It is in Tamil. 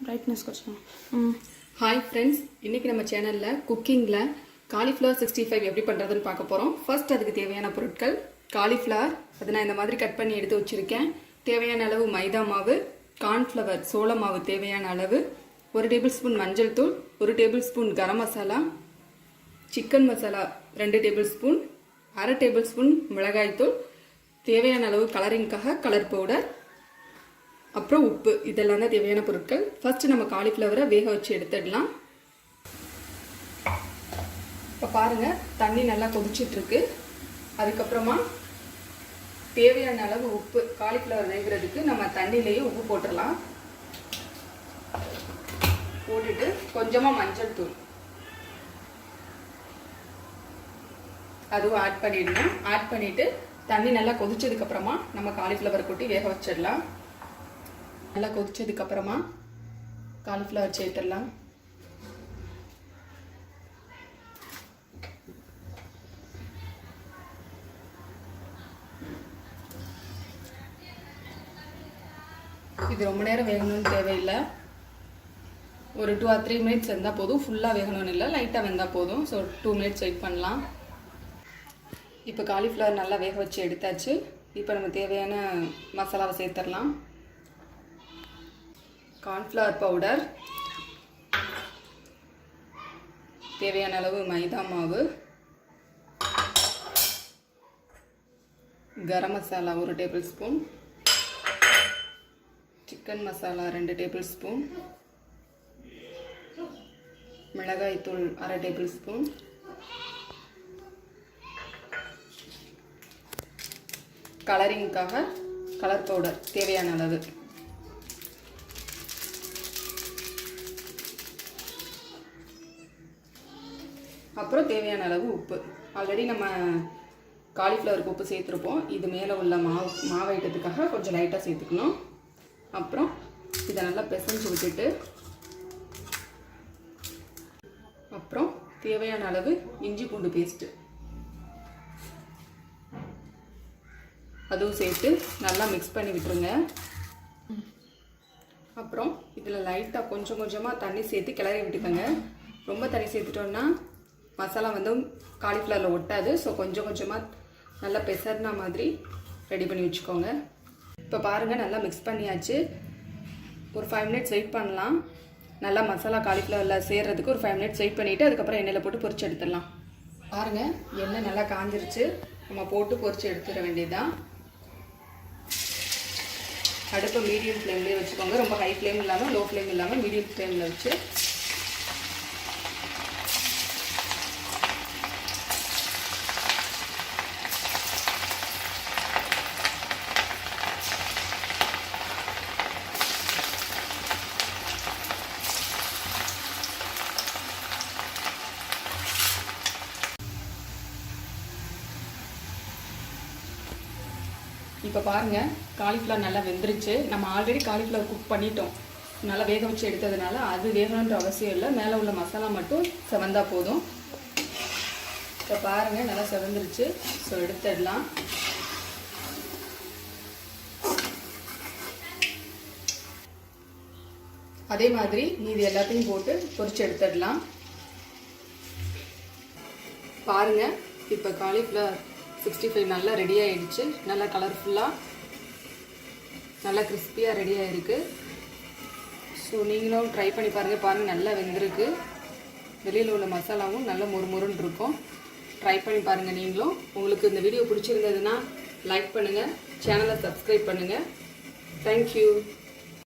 ब्राइटनेस हाई फ्रेंड्स इनकी நம்ம சேனல்ல குக்கிங்ல காலிஃப்ளவர் 65 எப்படி பண்றதுன்னு பார்க்க போறோம். ஃபர்ஸ்ட் அதுக்கு தேவையான பொருட்கள் காலிஃப்ளவர் அத நான் இந்த மாதிரி கட் பண்ணி எடுத்து வச்சிருக்கேன். தேவையான அளவு மைதா மாவு, கார்ன்ஃப்ளவர் சோள மாவு தேவையான அளவு, 1 டேபிள்ஸ்பூன் மஞ்சள் தூள், 1 tablespoon garam masala, chicken masala 2 tablespoon, 1/2 tablespoon மிளகாய் தூள், தேவையான அளவு கலரிங்காக கலர் பவுடர், அப்புறம் உப்பு. இதெல்லாம் தான் தேவையான பொருட்கள். ஃபர்ஸ்ட் நம்ம காலிஃப்ளவரை வேக வச்சு எடுத்துடலாம். இப்போ பாருங்க தண்ணி நல்லா கொதிச்சிட்டு இருக்கு. அதுக்கப்புறமா தேவையான அளவு உப்பு, காலிஃப்ளவர் வேகிறதுக்கு நம்ம தண்ணியிலேயே உப்பு போட்டுடலாம். போட்டுட்டு கொஞ்சமாக மஞ்சள் தூள் அதுவும் ஆட் பண்ணிடணும். ஆட் பண்ணிட்டு தண்ணி நல்லா கொதிச்சதுக்கு அப்புறமா நம்ம காலிஃப்ளவர் கொட்டி வேக வச்சிடலாம். நல்லா கொதிச்சதுக்கு அப்புறமா காலிஃப்ளவர் சேர்த்துடலாம். இது ரொம்ப நேரம் வேகணும்னு தேவையில்லை. ஒரு 2 or 3 மினிட்ஸ் இருந்தால் போதும். ஃபுல்லாக வேகணும்னு இல்லை, லைட்டாக வெந்தால் போதும். ஸோ 2 மினிட்ஸ் வெயிட் பண்ணலாம். இப்போ காலிஃப்ளவர் நல்லா வேக வச்சு எடுத்தாச்சு. இப்போ நம்ம தேவையான மசாலாவை சேர்த்துடலாம். கார்ன்ஃப்ளவர் பவுடர், தேவையான அளவு மைதா மாவு, garam masala 1 tablespoon, chicken masala 2 tablespoon, மிளகாய் தூள் 1/2 டேபிள்ஸ்பூன், கலரிங்காக கலர் பவுடர் தேவையான அளவு, அப்புறம் தேவையான அளவு உப்பு. ஆல்ரெடி நம்ம காலிஃப்ளவருக்கு உப்பு சேர்த்துருப்போம். இது மேலே உள்ள மாவு ஐட்டத்துக்காக கொஞ்சம் லைட்டாக சேர்த்துக்கணும். அப்புறம் இதை நல்லா பிசைஞ்சு விட்டுட்டு அப்புறம் தேவையான அளவு இஞ்சி பூண்டு பேஸ்ட்டு அதுவும் சேர்த்து நல்லா மிக்ஸ் பண்ணி விட்டுருங்க. அப்புறம் இதில் லைட்டாக கொஞ்சம் கொஞ்சமாக தண்ணி சேர்த்து கிளறி விட்டுக்கோங்க. ரொம்ப தண்ணி சேர்த்துட்டோன்னா மசாலா வந்து காலிஃப்ளவரில் ஒட்டாது. ஸோ கொஞ்சம் கொஞ்சமாக நல்லா பெசர்னா மாதிரி ரெடி பண்ணி வச்சுக்கோங்க. இப்போ பாருங்கள் நல்லா மிக்ஸ் பண்ணியாச்சு. ஒரு 5 மினிட்ஸ் வெயிட் பண்ணலாம். நல்லா மசாலா காலிஃப்ளவரில் சேர்றதுக்கு ஒரு 5 மினிட்ஸ் வெயிட் பண்ணிவிட்டு அதுக்கப்புறம் எண்ணெயில் போட்டு பொரிச்சு எடுத்துடலாம். பாருங்கள் எண்ணெய் நல்லா காஞ்சிருச்சு. நம்ம போட்டு பொரிச்சு எடுத்துட வேண்டியதுதான். அடுப்பு மீடியம் ஃப்ளேம்லேயே வச்சுக்கோங்க. ரொம்ப ஹை ஃப்ளேம் இல்லாமல் லோ ஃப்ளேம் இல்லாமல் மீடியம் ஃப்ளேமில் வச்சு இப்போ பாருங்கள் காலிஃப்ளவர் நல்லா வெந்துருச்சு. நம்ம ஆல்ரெடி காலிஃப்ளவர் குக் பண்ணிட்டோம். நல்லா வேக வச்சு எடுத்ததுனால அது வேகணுன்ற அவசியம் இல்லை. மேலே உள்ள மசாலா மட்டும் செவந்தா போதும். இப்போ பாருங்கள் நல்லா செவந்துருச்சு. ஸோ எடுத்துடலாம். அதே மாதிரி மீதி எல்லாத்தையும் போட்டு பொரிச்சு எடுத்துடலாம். பாருங்கள் இப்போ காலிஃப்ளவர் 65 நல்லா ரெடி ஆகிடுச்சு. நல்லா கலர்ஃபுல்லாக நல்லா கிறிஸ்பியாக ரெடி ஆகிருக்கு. ஸோ நீங்களும் ட்ரை பண்ணி பாருங்கள் நல்லா வெந்திருக்கு. வெளியில் உள்ள மசாலாவும் நல்ல மொறுமொறுன்னு இருக்கும். ட்ரை பண்ணி பாருங்கள் நீங்களும். உங்களுக்கு இந்த வீடியோ பிடிச்சிருந்ததுன்னா லைக் பண்ணுங்கள், சேனலை சப்ஸ்கிரைப் பண்ணுங்கள். தேங்க்யூ.